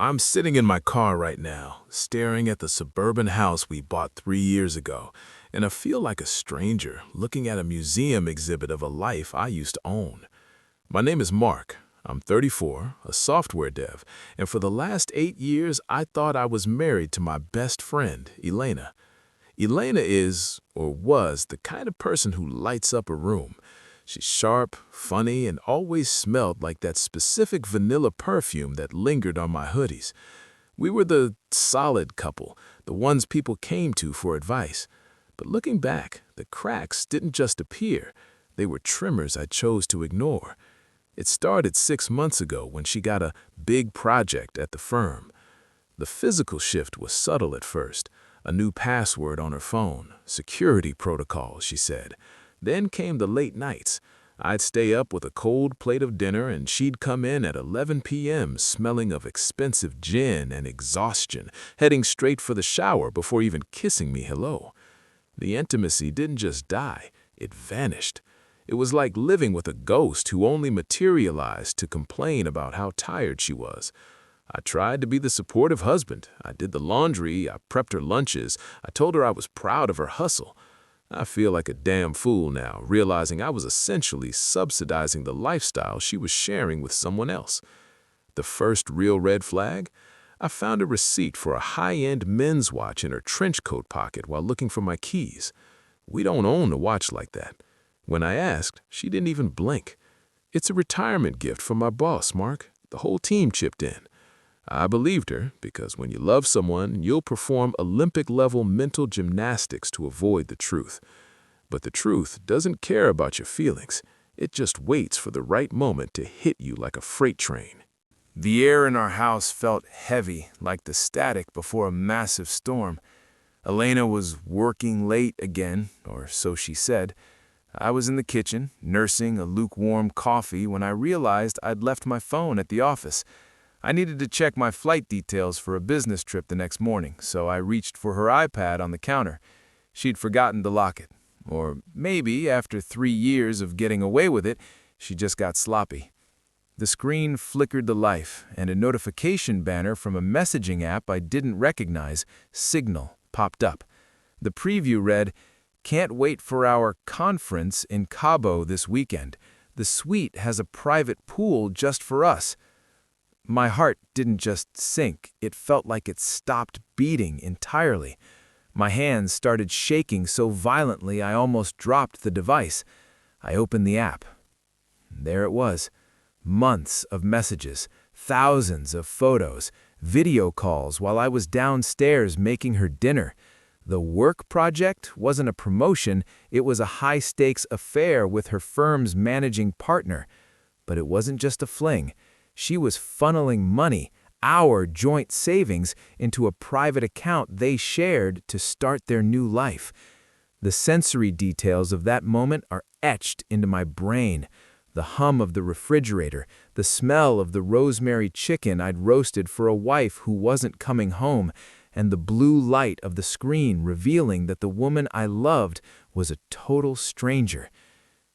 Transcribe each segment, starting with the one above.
I'm sitting in my car right now, staring at the suburban house we bought 3 years ago, and I feel like a stranger looking at a museum exhibit of a life I used to own. My name is Mark. I'm 34, a software dev, and for the last 8 years, I thought I was married to my best friend, Elena. Elena is, or was, the kind of person who lights up a room. She's sharp, funny, and always smelled like that specific vanilla perfume that lingered on my hoodies. We were the solid couple, the ones people came to for advice. But looking back, the cracks didn't just appear. They were tremors I chose to ignore. It started 6 months ago when she got a big project at the firm. The physical shift was subtle at first. A new password on her phone, security protocol, she said. Then came the late nights. I'd stay up with a cold plate of dinner and she'd come in at 11 p.m. smelling of expensive gin and exhaustion, heading straight for the shower before even kissing me hello. The intimacy didn't just die, it vanished. It was like living with a ghost who only materialized to complain about how tired she was. I tried to be the supportive husband. I did the laundry, I prepped her lunches, I told her I was proud of her hustle. I feel like a damn fool now, realizing I was essentially subsidizing the lifestyle she was sharing with someone else. The first real red flag? I found a receipt for a high-end men's watch in her trench coat pocket while looking for my keys. We don't own a watch like that. When I asked, she didn't even blink. It's a retirement gift from my boss, Mark. The whole team chipped in. I believed her because when you love someone, you'll perform Olympic-level mental gymnastics to avoid the truth. But the truth doesn't care about your feelings. It just waits for the right moment to hit you like a freight train. The air in our house felt heavy, like the static before a massive storm. Elena was working late again, or so she said. I was in the kitchen, nursing a lukewarm coffee when I realized I'd left my phone at the office. I needed to check my flight details for a business trip the next morning, so I reached for her iPad on the counter. She'd forgotten to lock it. Or maybe, after 3 years of getting away with it, she just got sloppy. The screen flickered to life, and a notification banner from a messaging app I didn't recognize, Signal, popped up. The preview read, "Can't wait for our conference in Cabo this weekend. The suite has a private pool just for us." My heart didn't just sink, it felt like it stopped beating entirely. My hands started shaking so violently I almost dropped the device. I opened the app. There it was. Months of messages, thousands of photos, video calls while I was downstairs making her dinner. The work project wasn't a promotion, it was a high-stakes affair with her firm's managing partner. But it wasn't just a fling. She was funneling money, our joint savings, into a private account they shared to start their new life. The sensory details of that moment are etched into my brain. The hum of the refrigerator, the smell of the rosemary chicken I'd roasted for a wife who wasn't coming home, and the blue light of the screen revealing that the woman I loved was a total stranger.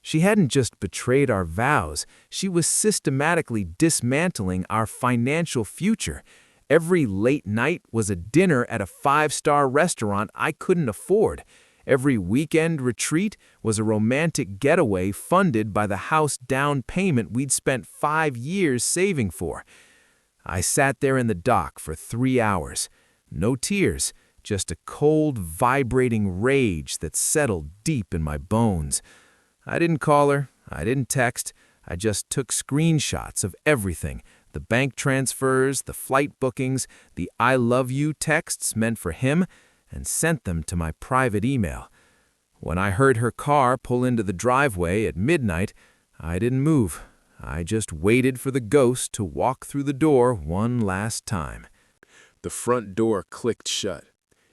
She hadn't just betrayed our vows, she was systematically dismantling our financial future. Every late night was a dinner at a 5-star restaurant I couldn't afford. Every weekend retreat was a romantic getaway funded by the house down payment we'd spent 5 years saving for. I sat there in the dock for 3 hours. No tears, just a cold, vibrating rage that settled deep in my bones. I didn't call her, I didn't text, I just took screenshots of everything, the bank transfers, the flight bookings, the I love you texts meant for him, and sent them to my private email. When I heard her car pull into the driveway at midnight, I didn't move. I just waited for the ghost to walk through the door one last time. The front door clicked shut.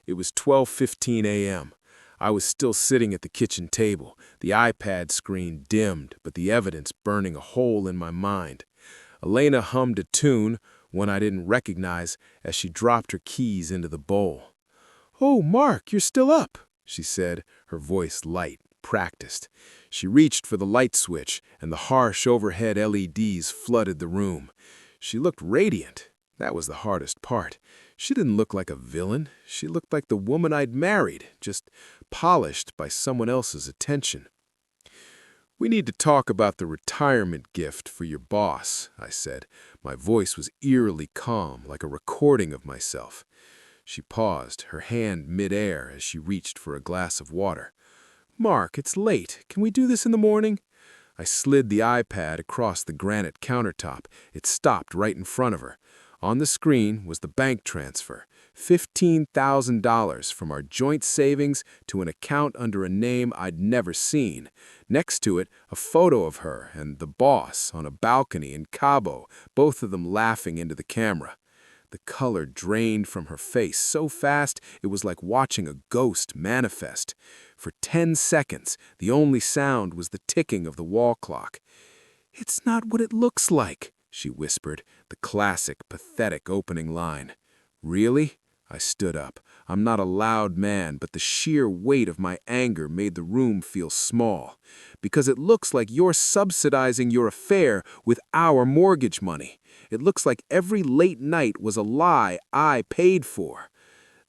It was 12:15 a.m. I was still sitting at the kitchen table, the iPad screen dimmed, but the evidence burning a hole in my mind. Elena hummed a tune, one I didn't recognize, as she dropped her keys into the bowl. "Oh, Mark, you're still up," she said, her voice light, practiced. She reached for the light switch, and the harsh overhead LEDs flooded the room. She looked radiant. That was the hardest part. She didn't look like a villain. She looked like the woman I'd married, just polished by someone else's attention. "We need to talk about the retirement gift for your boss," I said. My voice was eerily calm, like a recording of myself. She paused, her hand mid-air as she reached for a glass of water. "Mark, it's late. Can we do this in the morning?" I slid the iPad across the granite countertop. It stopped right in front of her. On the screen was the bank transfer, $15,000 from our joint savings to an account under a name I'd never seen. Next to it, a photo of her and the boss on a balcony in Cabo, both of them laughing into the camera. The color drained from her face so fast it was like watching a ghost manifest. For 10 seconds, the only sound was the ticking of the wall clock. "It's not what it looks like," she whispered, the classic, pathetic opening line. "Really?" I stood up. I'm not a loud man, but the sheer weight of my anger made the room feel small. "Because it looks like you're subsidizing your affair with our mortgage money. It looks like every late night was a lie I paid for."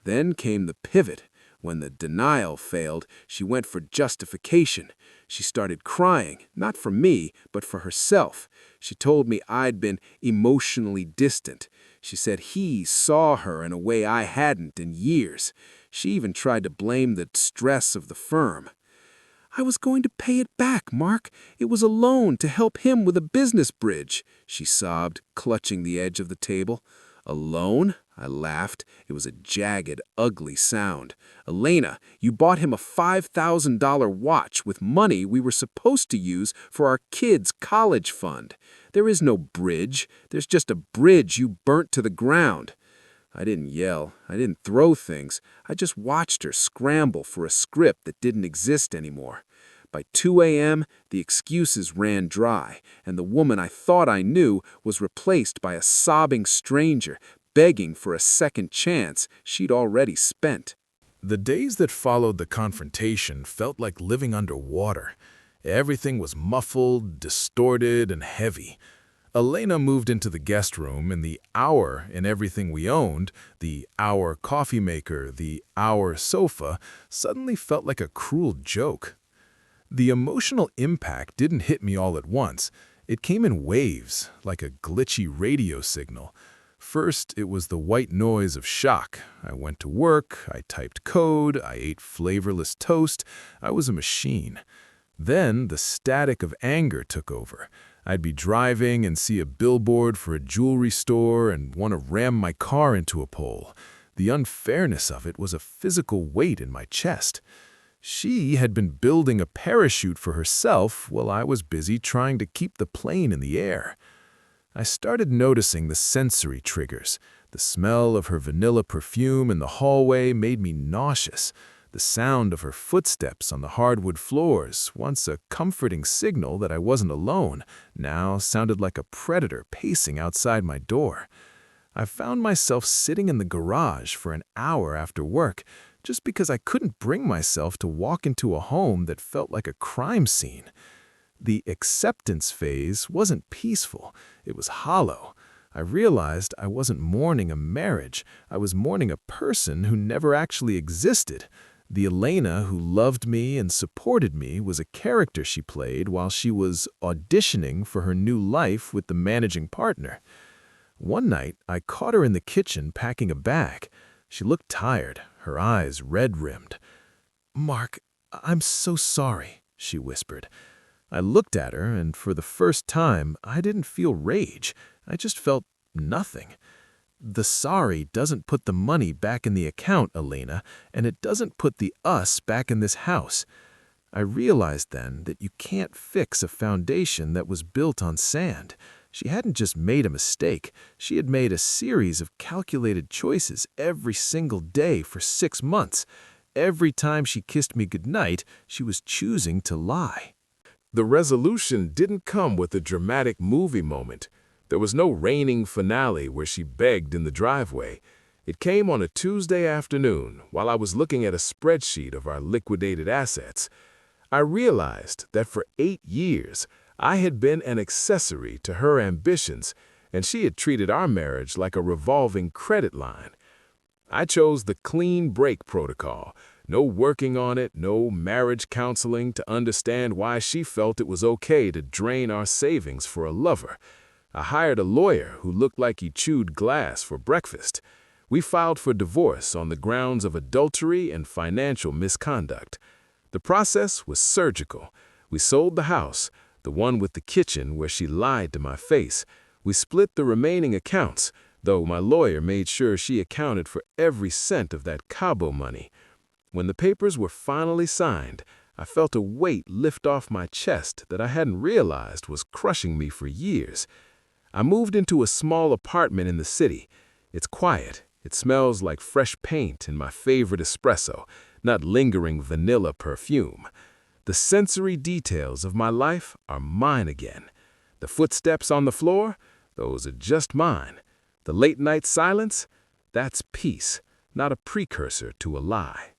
Then came the pivot. When the denial failed, she went for justification. She started crying, not for me, but for herself. She told me I'd been emotionally distant. She said he saw her in a way I hadn't in years. She even tried to blame the stress of the firm. "I was going to pay it back, Mark. It was a loan to help him with a business bridge," she sobbed, clutching the edge of the table. "A loan?" I laughed. It was a jagged, ugly sound. "Elena, you bought him a $5,000 watch with money we were supposed to use for our kids' college fund. There is no bridge. There's just a bridge you burnt to the ground." I didn't yell. I didn't throw things. I just watched her scramble for a script that didn't exist anymore. By 2 a.m., the excuses ran dry, and the woman I thought I knew was replaced by a sobbing stranger, begging for a second chance she'd already spent. The days that followed the confrontation felt like living underwater. Everything was muffled, distorted, and heavy. Elena moved into the guest room, and the hour in everything we owned, the hour coffee maker, the hour sofa, suddenly felt like a cruel joke. The emotional impact didn't hit me all at once. It came in waves, like a glitchy radio signal. First, it was the white noise of shock. I went to work, I typed code, I ate flavorless toast. I was a machine. Then, the static of anger took over. I'd be driving and see a billboard for a jewelry store and want to ram my car into a pole. The unfairness of it was a physical weight in my chest. She had been building a parachute for herself while I was busy trying to keep the plane in the air. I started noticing the sensory triggers. The smell of her vanilla perfume in the hallway made me nauseous. The sound of her footsteps on the hardwood floors, once a comforting signal that I wasn't alone, now sounded like a predator pacing outside my door. I found myself sitting in the garage for an hour after work, just because I couldn't bring myself to walk into a home that felt like a crime scene. The acceptance phase wasn't peaceful, it was hollow. I realized I wasn't mourning a marriage, I was mourning a person who never actually existed. The Elena who loved me and supported me was a character she played while she was auditioning for her new life with the managing partner. One night, I caught her in the kitchen packing a bag. She looked tired, her eyes red-rimmed. "Mark, I'm so sorry," she whispered. I looked at her, and for the first time, I didn't feel rage. I just felt nothing. "The sorry doesn't put the money back in the account, Elena, and it doesn't put the us back in this house." I realized then that you can't fix a foundation that was built on sand. She hadn't just made a mistake. She had made a series of calculated choices every single day for 6 months. Every time she kissed me goodnight, she was choosing to lie. The resolution didn't come with a dramatic movie moment. There was no raining finale where she begged in the driveway. It came on a Tuesday afternoon while I was looking at a spreadsheet of our liquidated assets. I realized that for 8 years, I had been an accessory to her ambitions, and she had treated our marriage like a revolving credit line. I chose the clean break protocol. No working on it, no marriage counseling to understand why she felt it was okay to drain our savings for a lover. I hired a lawyer who looked like he chewed glass for breakfast. We filed for divorce on the grounds of adultery and financial misconduct. The process was surgical. We sold the house, the one with the kitchen where she lied to my face. We split the remaining accounts, though my lawyer made sure she accounted for every cent of that Cabo money. When the papers were finally signed, I felt a weight lift off my chest that I hadn't realized was crushing me for years. I moved into a small apartment in the city. It's quiet. It smells like fresh paint and my favorite espresso, not lingering vanilla perfume. The sensory details of my life are mine again. The footsteps on the floor, those are just mine. The late-night silence, that's peace, not a precursor to a lie.